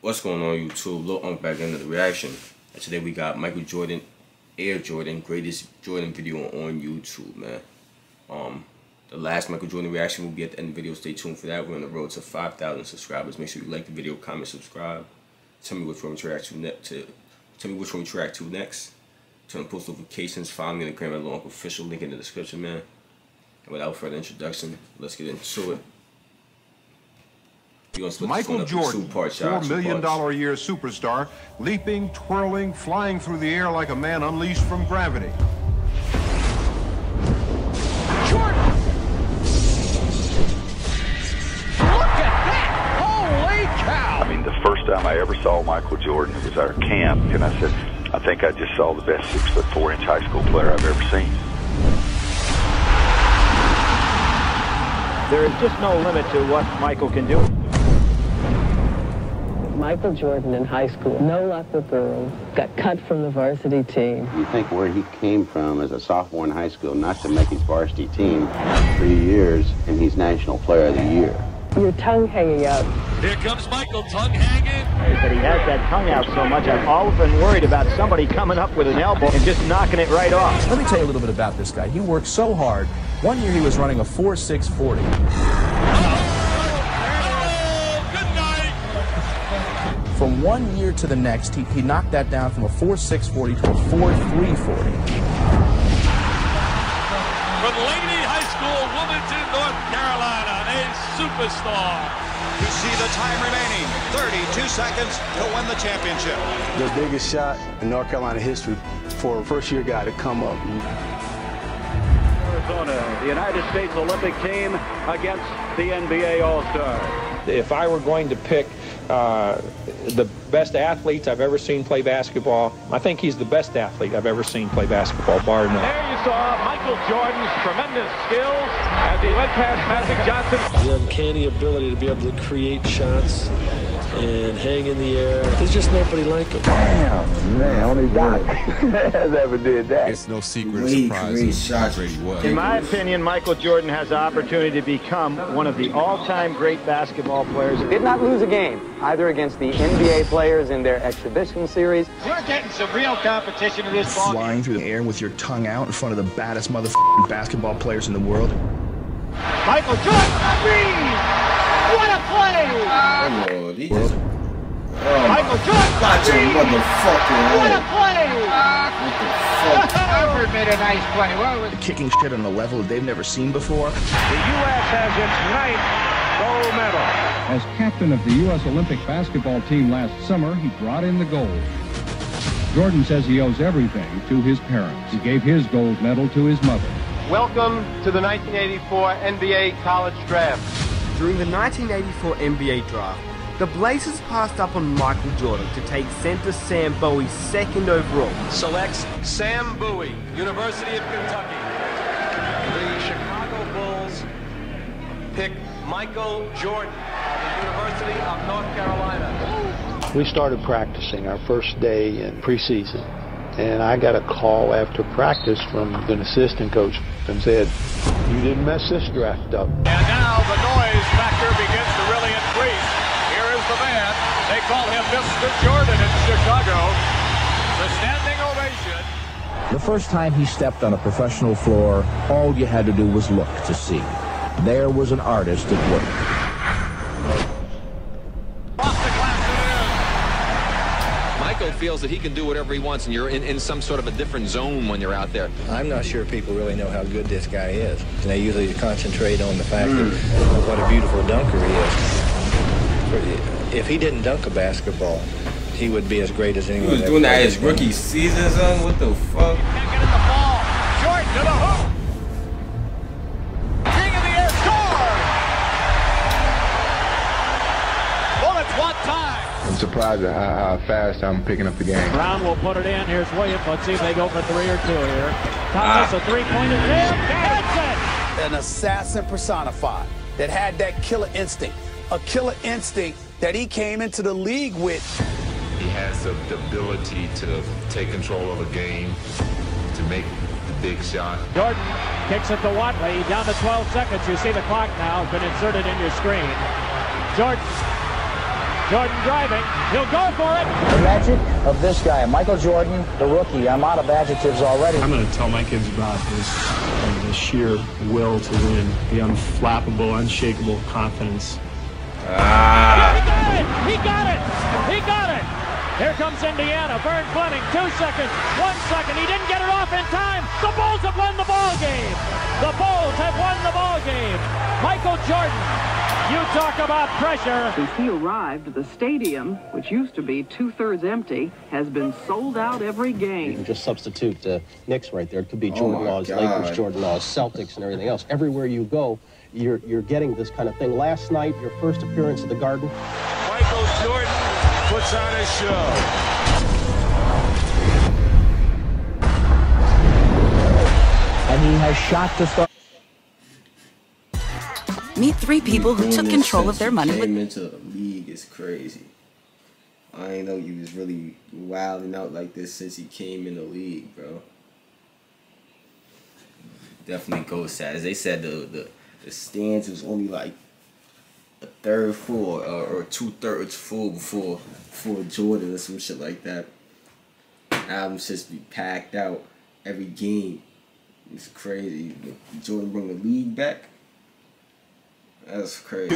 What's going on, YouTube? Lil Unk back into the reaction. And today we got Michael Jordan, Air Jordan, greatest Jordan video on YouTube, man. The last Michael Jordan reaction will be at the end of the video. Stay tuned for that. We're on the road to 5,000 subscribers. Make sure you like the video, comment, subscribe. Tell me which one we react to next. Tell me which one we react to next. Turn on post notifications. Follow me on the Gram at Lil Unk Official. Link in the description, man. And without further introduction, let's get into it. Michael Jordan, $4 million a year superstar, leaping, twirling, flying through the air like a man unleashed from gravity. Jordan! Look at that! Holy cow! I mean, the first time I ever saw Michael Jordan, it was our camp, and I said, I think I just saw the best 6'4" high school player I've ever seen. There is just no limit to what Michael can do. Michael Jordan in high school, no luck with girls, got cut from the varsity team. You think where he came from as a sophomore in high school, not to make his varsity team 3 years, and he's National Player of the Year. Your tongue hanging out. Here comes Michael, tongue hanging. But he has that tongue out so much, I've often worried about somebody coming up with an elbow and just knocking it right off. Let me tell you a little bit about this guy. He worked so hard. One year he was running a 4.640. From 1 year to the next, he knocked that down from a 4.640 to a 4.340. From Laney High School, Wilmington, North Carolina, a superstar. You see the time remaining, 32 seconds to win the championship. The biggest shot in North Carolina history for a first-year guy to come up. Arizona, the United States Olympic team against the NBA All-Star. If I were going to pick the best athletes I've ever seen play basketball, I think he's the best athlete I've ever seen play basketball, bar none. There you saw Michael Jordan's tremendous skills as he went past Magic Johnson. The uncanny ability to be able to create shots and hang in the air. There's just nobody like him. Damn, man, only Doc has ever did that. It's no secret or surprise how great he was. In my opinion, Michael Jordan has the opportunity to become one of the all-time great basketball players. Did not lose a game, either against the NBA players in their exhibition series. We're getting some real competition in this ball. Flying through the air with your tongue out in front of the baddest motherfucking basketball players in the world. Michael Jordan, three! What a play! Michael Jordan, Watch him, motherfucker. what a play! What the fuck? Harvard made a nice play. What was Kicking shit on a level that they've never seen before. The U.S. has its ninth gold medal. As captain of the U.S. Olympic basketball team last summer, he brought in the gold. Jordan says he owes everything to his parents. He gave his gold medal to his mother. Welcome to the 1984 NBA College Draft. During the 1984 NBA Draft, the Blazers passed up on Michael Jordan to take center Sam Bowie second overall. selects Sam Bowie, University of Kentucky. The Chicago Bulls pick Michael Jordan of the University of North Carolina. We started practicing our first day in preseason, and I got a call after practice from an assistant coach and said, "You didn't mess this draft up." And now the noise factor begins to really increase. Here is the man. They call him Mr. Jordan in Chicago. The standing ovation. The first time he stepped on a professional floor, all you had to do was look to see. There was an artist at work. Michael feels that he can do whatever he wants, and you're in some sort of a different zone when you're out there. I'm not sure people really know how good this guy is. And they usually concentrate on the fact that what a beautiful dunker he is. If he didn't dunk a basketball, he would be as great as anyone. He was doing that his rookie season, son. What the fuck? Can't get at the ball. Jordan to the hoop. King of the air, score! Bullets one time. I'm surprised at how fast I'm picking up the game. Brown will put it in. Here's Williams. Let's see if they go for 3 or 2 here. Thomas, a three-pointer there. That's it! An assassin personified that had that killer instinct. A killer instinct that he came into the league with. He has the ability to take control of a game, to make the big shot. Jordan kicks it to Watley. Down to 12 seconds. You see the clock now has been inserted in your screen. Jordan Jordan driving. He'll go for it. The magic of this guy, Michael Jordan, the rookie. I'm out of adjectives already. I'm going to tell my kids about his the sheer will to win, the unflappable, unshakable confidence. He got it! He got it! He got it! Here comes Indiana. Vern Fleming, 2 seconds, 1 second. He didn't get it off in time. The Bulls have won the ball game. The Bulls have won the ball game. Michael Jordan, you talk about pressure. Since he arrived, the stadium, which used to be 2/3 empty, has been sold out every game. You can just substitute the Knicks right there. It could be Jordan Laws, Lakers, Jordan Laws, Celtics, and everything else. Everywhere you go, you're getting this kind of thing. Last night, your first appearance at the Garden. Michael Jordan puts on a show. And he has shot to start. Meet 3 people who took control of their money. Came into the league is crazy. I ain't know you was really wilding out like this since he came in the league, bro. Definitely goes sad. As they said, the stands was only like a third full or 2/3 full before Jordan or some shit like that. Albums just be packed out every game. It's crazy. Jordan bring the league back. That's crazy.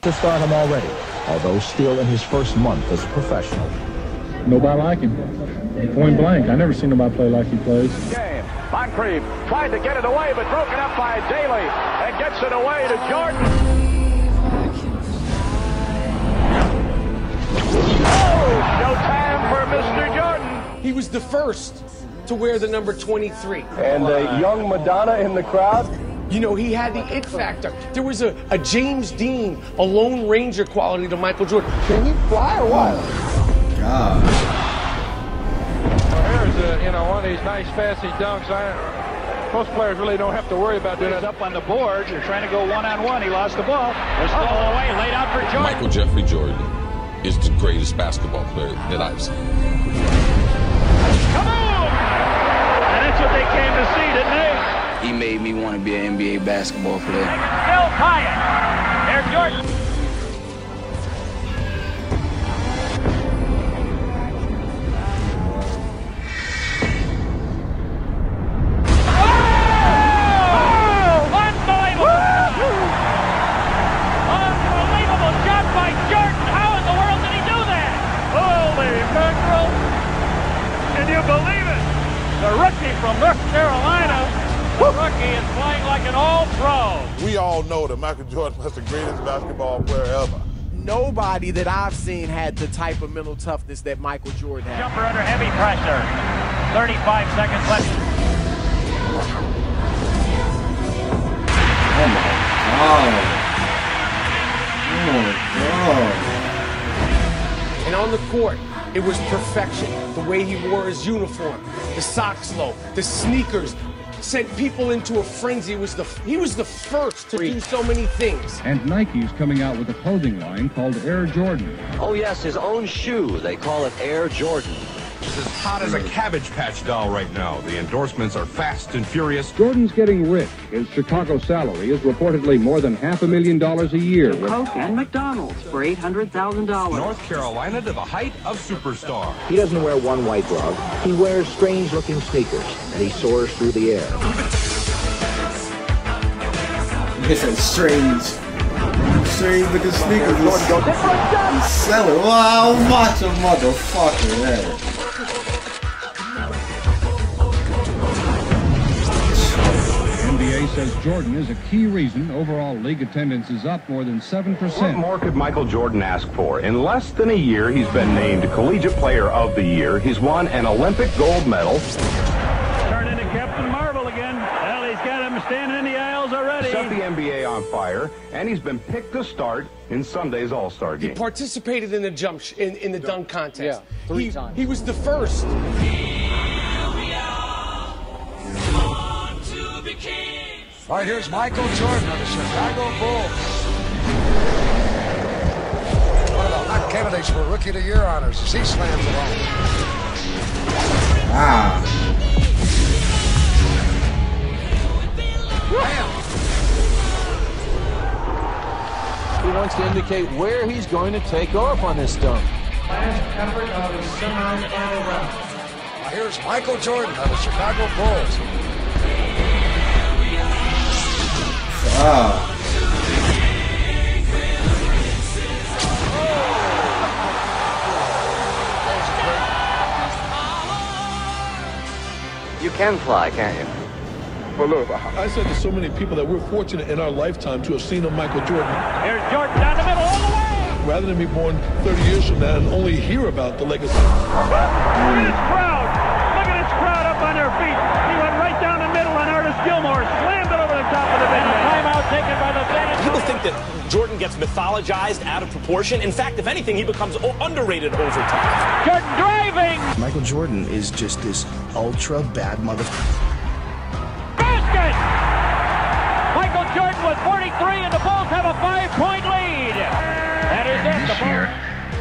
To start him already, although still in his first month as a professional. Nobody like him. Point blank. I never seen nobody play like he plays. Game. Moncrief tried to get it away, but broken up by Daly and gets it away to Jordan. Oh, no time for Mr. Jordan. He was the first to wear the number 23. And a young Madonna in the crowd. You know, he had the it factor. There was a James Dean, a Lone Ranger quality to Michael Jordan. Can he fly or what? God. Here's one of these nice fancy dunks. Most players really don't have to worry about doing that. Up on the board. You're trying to go one-on-one. He lost the ball. They're still away. Laid out for Jordan. Michael Jeffrey Jordan is the greatest basketball player that I've seen. Kaboom! And that's what they came to see, didn't they? He made me want to be an NBA basketball player. Still tie it. There's Jordan. The rookie from North Carolina, the rookie is playing like an all-pro. We all know that Michael Jordan was the greatest basketball player ever. Nobody that I've seen had the type of mental toughness that Michael Jordan had. Jumper under heavy pressure. 35 seconds left. Oh my God. And on the court, it was perfection. The way he wore his uniform, the socks low, the sneakers, sent people into a frenzy. He was the first to do so many things. And Nike's coming out with a clothing line called Air Jordan. Oh yes, his own shoe. They call it Air Jordan. It's as hot as a Cabbage Patch doll right now. The endorsements are fast and furious. Jordan's getting rich. His Chicago salary is reportedly more than $500,000 a year. Coke and McDonald's for $800,000. North Carolina to the height of superstar. He doesn't wear one white glove. He wears strange-looking sneakers, and he soars through the air. It's strange looking sneakers. He's selling. Wow, watch a motherfucker there. NBA says Jordan is a key reason overall league attendance is up more than 7%. What more could Michael Jordan ask for? In less than a year, he's been named Collegiate Player of the Year. He's won an Olympic gold medal. Turned into Captain Marvel again. Well, he's got him standing in the aisles already. Set the NBA on fire, and he's been picked to start in Sunday's All-Star game. He participated in the in the dunk contest. Yeah, 3 times. He was the first. All right, here's Michael Jordan of the Chicago Bulls. One of the hot candidates for Rookie of the Year honors as he slams it home. He wants to indicate where he's going to take off on this dunk. Last effort of his semi-final round. Here's Michael Jordan of the Chicago Bulls. Wow. You can fly, can't you? But look, I said to so many people that we're fortunate in our lifetime to have seen a Michael Jordan. Here's Jordan down the middle, all the way! Rather than be born 30 years from now and only hear about the legacy. Look at this crowd! Look at this crowd up on their feet! He went right down the middle and Artis Gilmore slammed it over the top of the bench. Timeout taken by the San Antonio. People think that Jordan gets mythologized out of proportion. In fact, if anything, he becomes underrated over time. Jordan driving! Michael Jordan is just this ultra bad motherfucker. Basket! Michael Jordan with 43 and the Bulls have a 5-point lead. That is it. This year,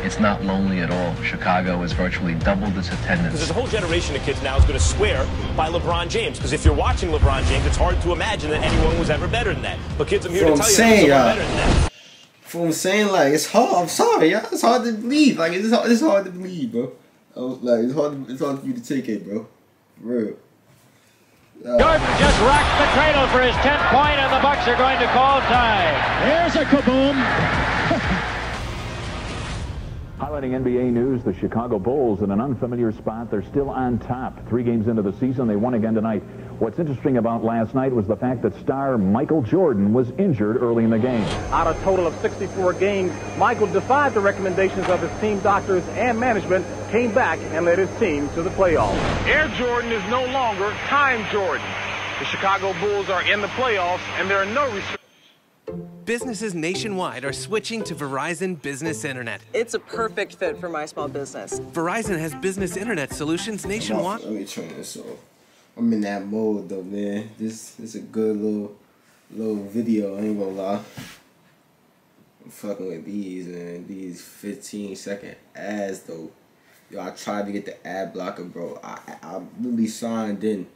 it's not lonely at all. Chicago has virtually doubled its attendance. Because there's a whole generation of kids now who's going to swear by LeBron James. Because if you're watching LeBron James, it's hard to imagine that anyone was ever better than that. But kids, I'm here to tell you that better than that. For what I'm saying, like, it's hard. I'm sorry, y'all. It's hard to believe. Like, it's hard to believe, bro. Like, it's hard for you to take it, bro. For real. Jordan just rocks the cradle for his 10th point, and the Bucks are going to call time. There's a kaboom. Highlighting NBA news, the Chicago Bulls in an unfamiliar spot. They're still on top. 3 games into the season, they won again tonight. What's interesting about last night was the fact that star Michael Jordan was injured early in the game. Out of a total of 64 games, Michael defied the recommendations of his team doctors and management, came back and led his team to the playoffs. Air Jordan is no longer Time Jordan. The Chicago Bulls are in the playoffs, and there are no restrictions. Businesses nationwide are switching to Verizon Business Internet. It's a perfect fit for my small business. Verizon has business internet solutions nationwide. Let me turn this off. I'm in that mode though, man. This is a good little video. I ain't gonna lie. I'm fucking with these, man. These 15-second ads though. Yo, I tried to get the ad blocker, bro. I literally signed in.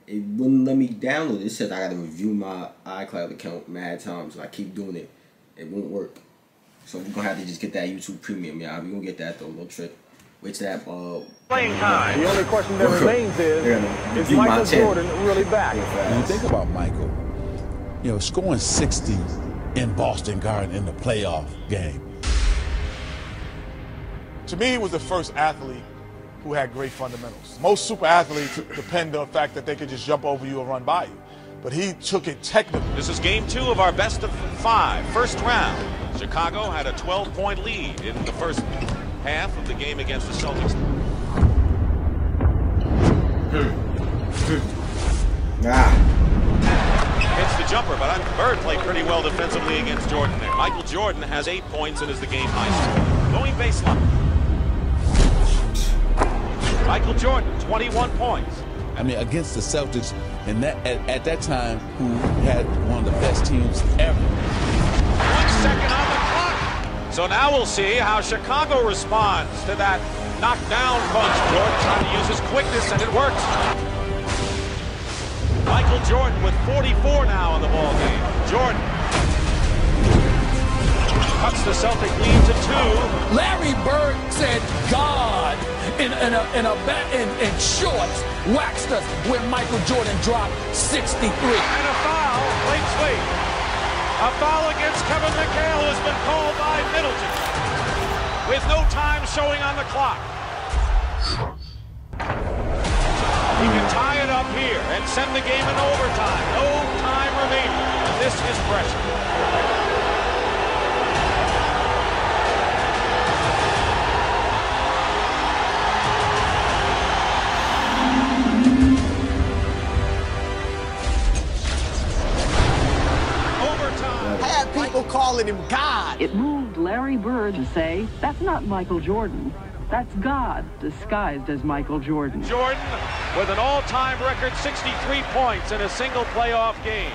It wouldn't let me download it. It said I gotta review my iCloud account mad times. I keep doing it. It won't work. So we're gonna have to just get that YouTube Premium, y'all. We're gonna get that though, no trick. Wait till that playing time. The only question that remains is Michael Jordan really back? When you think about Michael, you know, scoring 60 in Boston Garden in the playoff game. To me, he was the first athlete who had great fundamentals. Most super athletes depend on the fact that they could just jump over you and run by you. But he took it technically. This is game 2 of our best of 5, first round. Chicago had a 12-point lead in the first half of the game against the Celtics. Hits the jumper, but Bird played pretty well defensively against Jordan there. Michael Jordan has 8 points and is the game high scorer. Going baseline. Michael Jordan, 21 points. I mean, against the Celtics, and at that time, who had one of the best teams ever. 1 second on the clock. So now we'll see how Chicago responds to that knockdown punch. Jordan trying to use his quickness, and it works. Michael Jordan with 44 now in the ball game. Jordan cuts the Celtic lead to 2. Larry Bird said God in shorts waxed us when Michael Jordan dropped 63. And a foul. Wait. A foul against Kevin McHale has been called by Middleton with no time showing on the clock. He can tie it up here and send the game in overtime. No time remaining. And this is pressure. People calling him God. It moved Larry Bird to say, that's not Michael Jordan. That's God disguised as Michael Jordan. Jordan with an all-time record 63 points in a single playoff game.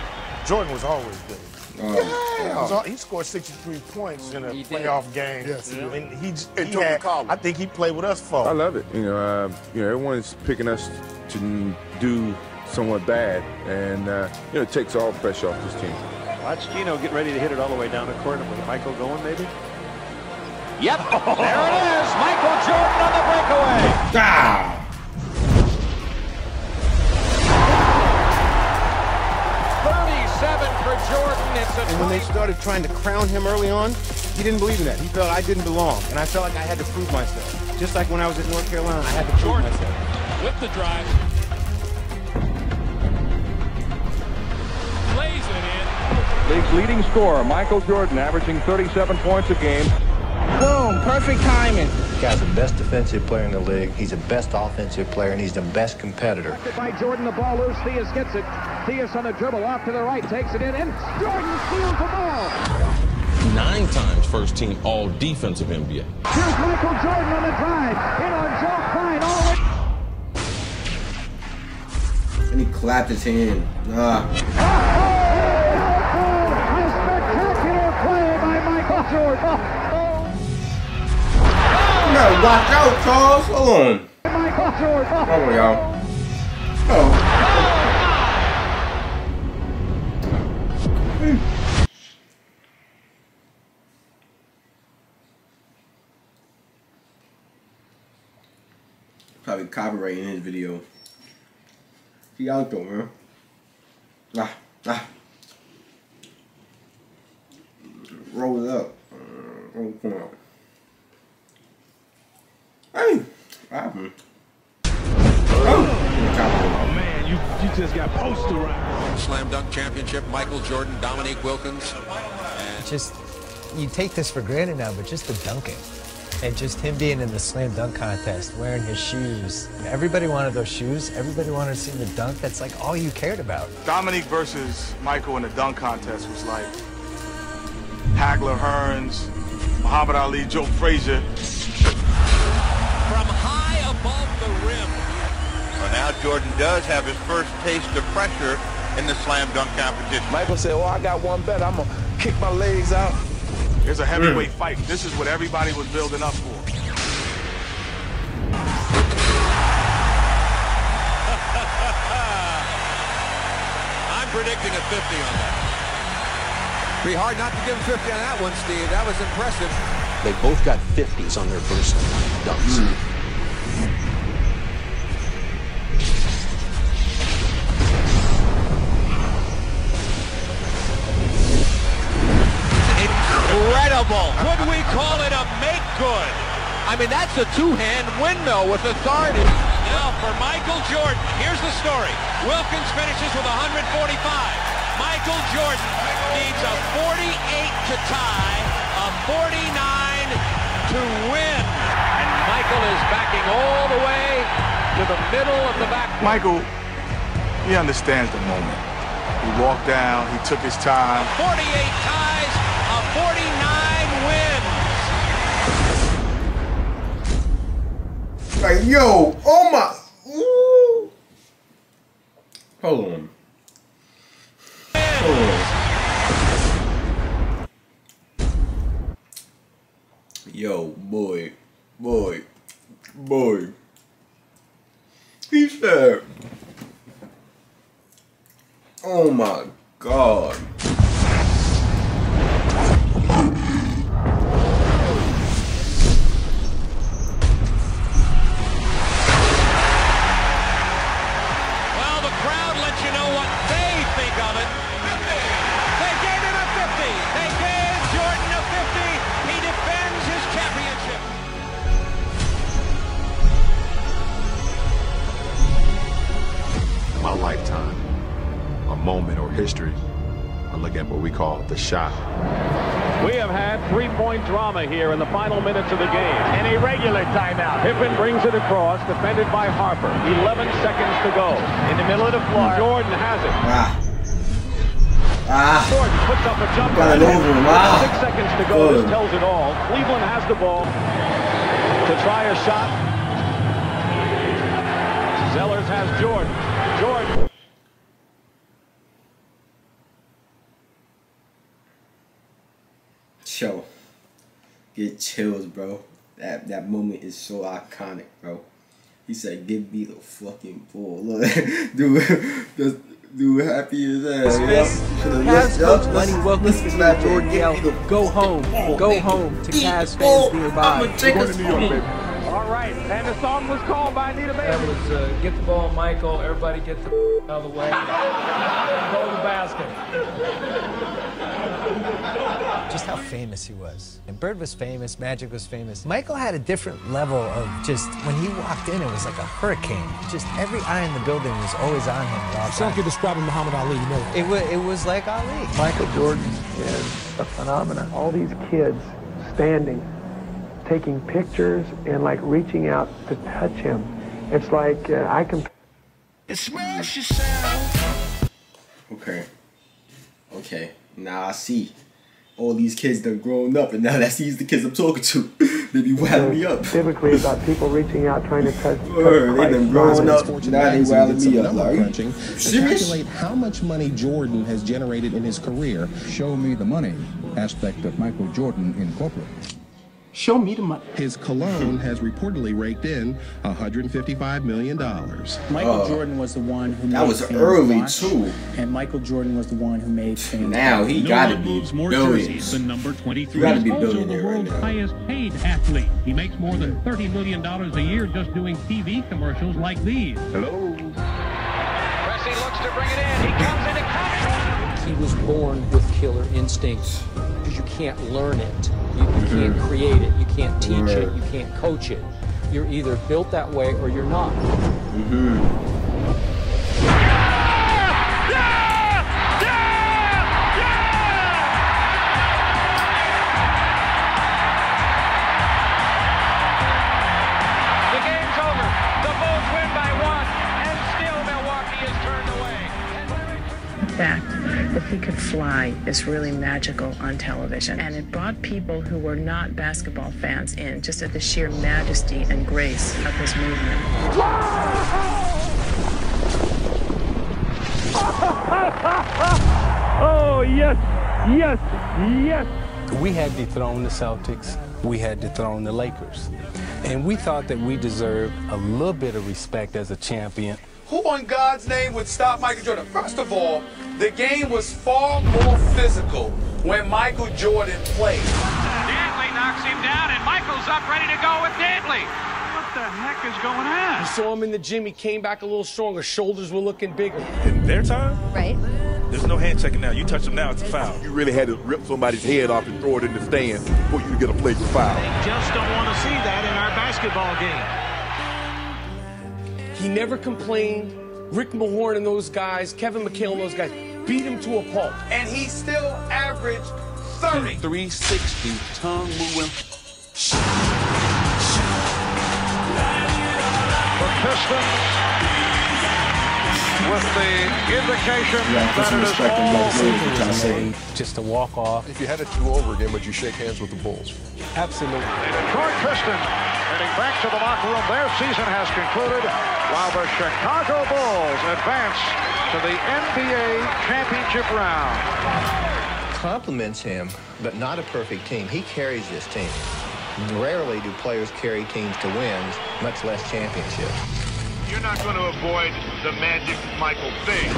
Jordan was always good. He scored 63 points in a playoff game. Yes, I think he played with us for. I love it. You know, everyone's picking us to do somewhat bad, and it takes all pressure off this team. Watch Gino get ready to hit it all the way down the court. With Michael going, maybe? Yep, there it is. Michael Jordan on the breakaway. Ah! 37 for Jordan. It's a and when they started trying to crown him early on, he didn't believe in that. He felt I didn't belong, and I felt like I had to prove myself. Just like when I was at North Carolina, I had to prove myself. With the drive. Lays it in. League's leading scorer, Michael Jordan, averaging 37 points a game. Boom, perfect timing. This guy's the best defensive player in the league. He's the best offensive player, and he's the best competitor. By Jordan, the ball loose. Theus gets it. Theus on the dribble off to the right, takes it in, and Jordan steals the ball. 9 times first team all defensive NBA. Here's Michael Jordan on the drive. In on Joe Klein all the way. And he clapped his hand. A spectacular play by Michael Jordan. You gotta watch out, Charles. Hold on. Michael Jordan. Hold on, y'all. Oh. Probably copyrighting his video. He out though, man. Roll it up. Roll it out. Hey, what happened? Oh man, you just got posterized. Slam dunk championship, Michael Jordan, Dominique Wilkins. And just, you take this for granted now, but just the dunking. And just him being in the slam dunk contest, wearing his shoes. Everybody wanted those shoes. Everybody wanted to see the dunk. That's like all you cared about. Dominique versus Michael in the dunk contest was like Hagler, Hearns, Muhammad Ali, Joe Frazier. From high above the rim. Well, now Jordan does have his first taste of pressure in the slam dunk competition. Michael said, well, I got one bet. I'm going to kick my legs out. It's a heavyweight fight. This is what everybody was building up for. I'm predicting a 50 on that. Be hard not to give him 50 on that one, Steve. That was impressive. They both got 50s on their first dunks. Incredible. Could we call it a make good? I mean, that's a two-hand windmill with authority. Now for Michael Jordan, here's the story. Wilkins finishes with 145. Michael Jordan needs a 48 to tie, a 49 to win. And Michael is backing all the way to the middle of the back. Michael, he understands the moment. He walked down, he took his time. 48 ties, a 49 wins. Like, yo, oh my. Ooh. Hold on. Hold on. Yo, boy. He said, oh my God. Well, the crowd lets you know what they think of it. 50. They gave him a 50. They gave Jordan a 50. He defends his championship. My lifetime, a moment or history, I look at what we call the shot. We have had three-point drama here in the final minutes of the game. An irregular timeout. Pippen brings it across, defended by Harper. 11 seconds to go. In the middle of the floor, Jordan has it. Jordan puts up a jumper. 6 seconds to go. This tells it all. Cleveland has the ball to try a shot. Zellers has Jordan. Jordan. Yo, get chills, bro. That moment is so iconic, bro. He said, "Give me the fucking ball." Look, dude, Dude, happy as hell. Cavs coach Lenny Wilkens to Jordan yell, "Go home, go home" to Cavs fans nearby. We're going to New York, baby. All right, and the song was called by Anita Baker. That was get the ball, Michael. Everybody get the out of the way. Go to the basket. Just how famous he was. And Bird was famous, Magic was famous. Michael had a different level of just, when he walked in, it was like a hurricane. Just every eye in the building was always on him at all times. Sounds like you're describing Muhammad Ali, you know. It was like Ali. Michael Jordan is a phenomenon. All these kids standing, taking pictures and like reaching out to touch him. It's like I can. Smash yourself. Okay. Now I see. All these kids that grown up, and now that sees the kids I'm talking to. They be wilding me up. Typically about people reaching out trying to touch. They done grown up. Now they wilding me up. Like, to calculate how much money Jordan has generated in his career. Show me the money aspect of Michael Jordan Incorporated. Show me the money. His cologne has reportedly raked in $155 million. Michael Jordan was the one who that was early too. And Michael Jordan was the one who made fans. Now he gotta be billions. The number 23 You gotta be is also billionaire the world's right now. highest paid athlete. He makes more than $30 million a year just doing TV commercials like these. Hello. Pressey looks to bring it in. He comes into contact. He was born with killer instincts because you can't learn it. You can't create it. You can't teach it. You can't coach it. You're either built that way or you're not. The game's over. The Bulls win by 1, and still Milwaukee is turned away. The fact that he could fly is really magical on television, and it brought people who were not basketball fans in just at the sheer majesty and grace of his movement. Oh, yes, yes, yes. We had dethroned the Celtics. We had dethroned the Lakers. And we thought that we deserved a little bit of respect as a champion. Who in God's name would stop Michael Jordan? First of all, the game was far more physical when Michael Jordan played. Dantley knocks him down, and Michael's up ready to go with Dantley. What the heck is going on? You saw him in the gym. He came back a little stronger. Shoulders were looking bigger. In their time? Right. There's no hand checking now. You touch them now, it's a foul. You really had to rip somebody's head off and throw it in the stands for you to get a flagrant foul. They just don't want to see that in our basketball game. He never complained. Rick Mahorn and those guys, Kevin McHale and those guys, beat him to a pulp. And he still averaged 30. 360, tongue moving. The Pistons with the indication that it is all just to walk off. If you had it do over again, would you shake hands with the Bulls? Absolutely. The Detroit Pistons heading back to the locker room. Their season has concluded while the Chicago Bulls advance to the NBA championship round. Compliments him, but not a perfect team. He carries this team. Rarely do players carry teams to wins, much less championships. You're not going to avoid the Magic Michael thing.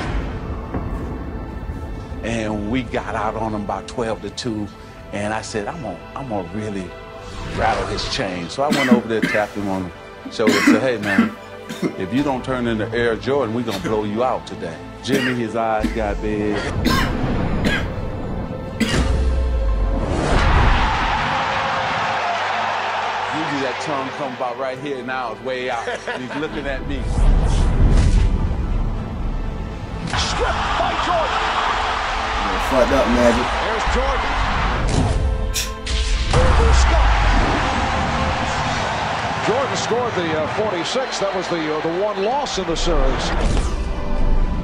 And we got out on him about 12-2. And I said, I'm gonna really rattle his chain. So I went over there, tapped him on the shoulder and said, hey, man, if you don't turn into Air Jordan, we're going to blow you out today. Jimmy, his eyes got big. Usually that tongue come about right here, now it's way out. And he's looking at me. Stripped by Jordan. Fucked up, Magic. There's Jordan. Jordan scored the 46. That was the one loss in the series.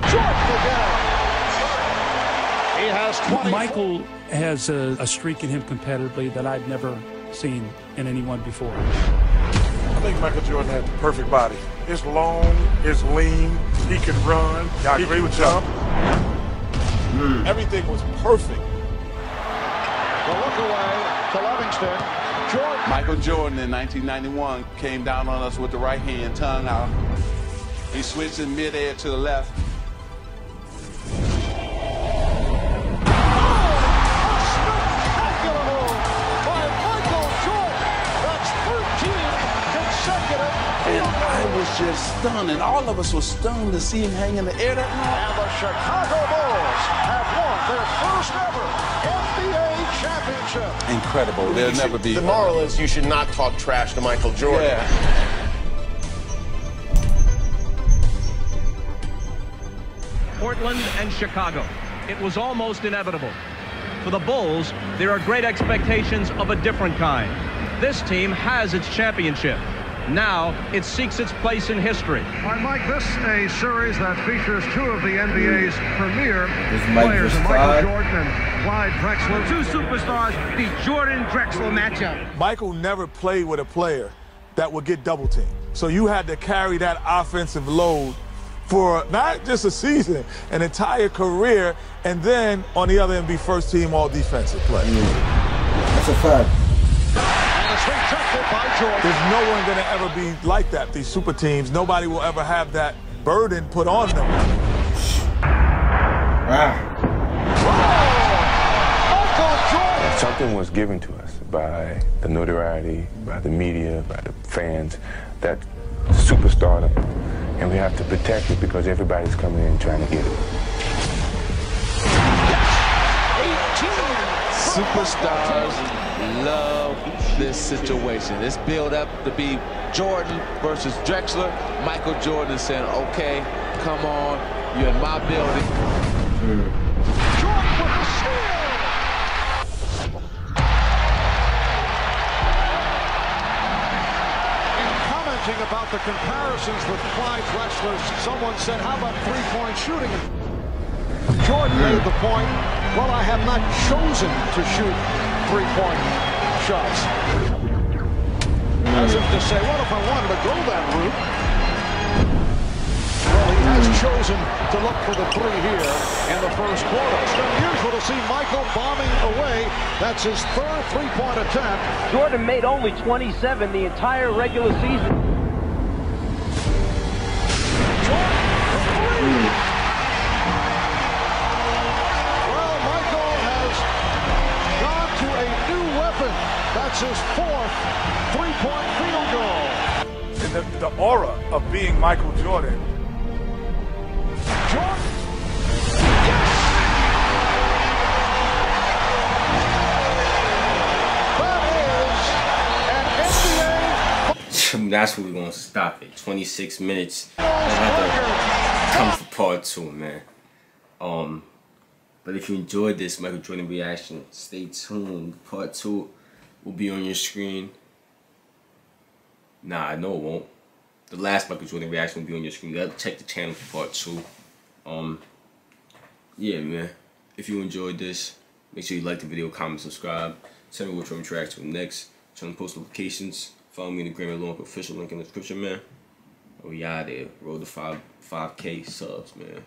Jordan again. He has 20. Michael has a streak in him competitively that I've never seen in anyone before. I think Michael Jordan had the perfect body. It's long, it's lean, he can run, he can jump. Everything was perfect. The look away to Livingston. Jordan. Michael Jordan in 1991 came down on us with the right hand, tongue out. He switched in midair to the left. just stunning. All of us were stunned to see him hang in the air that long. And the Chicago Bulls have won their first ever NBA championship. Incredible. There'll never be. The moral is you should not talk trash to Michael Jordan. Yeah. Portland and Chicago. It was almost inevitable. For the Bulls, there are great expectations of a different kind. This team has its championship. Now, it seeks its place in history. All right, Mike, this is a series that features two of the NBA's premier players, Michael Jordan and Clyde Drexler. Two superstars, the Jordan-Drexler matchup. Michael never played with a player that would get double teamed. So you had to carry that offensive load for not just a season, an entire career, and then on the other end be first team all defensive play. That's a fact. There's no one gonna ever be like that, these super teams. Nobody will ever have that burden put on them. Something was given to us by the notoriety, by the media, by the fans, that superstardom, and we have to protect it because everybody's coming in trying to get it. Superstars love this situation. It's built up to be Jordan versus Drexler. Michael Jordan is saying, okay, come on, you're in my building. Jordan with the steal! In commenting about the comparisons with Clyde Drexler, someone said, how about three-point shooting? Jordan made the point, well, I have not chosen to shoot three-point shots. As if to say, what if I wanted to go that route? Well, he has chosen to look for the three here in the first quarter. It's unusual to see Michael bombing away. That's his third three-point attempt. Jordan made only 27 the entire regular season. That's his fourth three-point field goal. And the aura of being Michael Jordan. Jordan. Yes! That is an NBA. That's where we're going to stop it. 26 minutes. I have to come for part 2, man. But if you enjoyed this Michael Jordan reaction, stay tuned. Part 2 will be on your screen. Nah, I know it won't. The last Michael Jordan reaction will be on your screen. You gotta check the channel for part 2. Yeah, man. If you enjoyed this, make sure you like the video, comment, subscribe. Tell me what you want to interact with next. Turn on post notifications. Follow me in the Grammy Long official link in the description, man. We out there. Roll the 5K subs, man.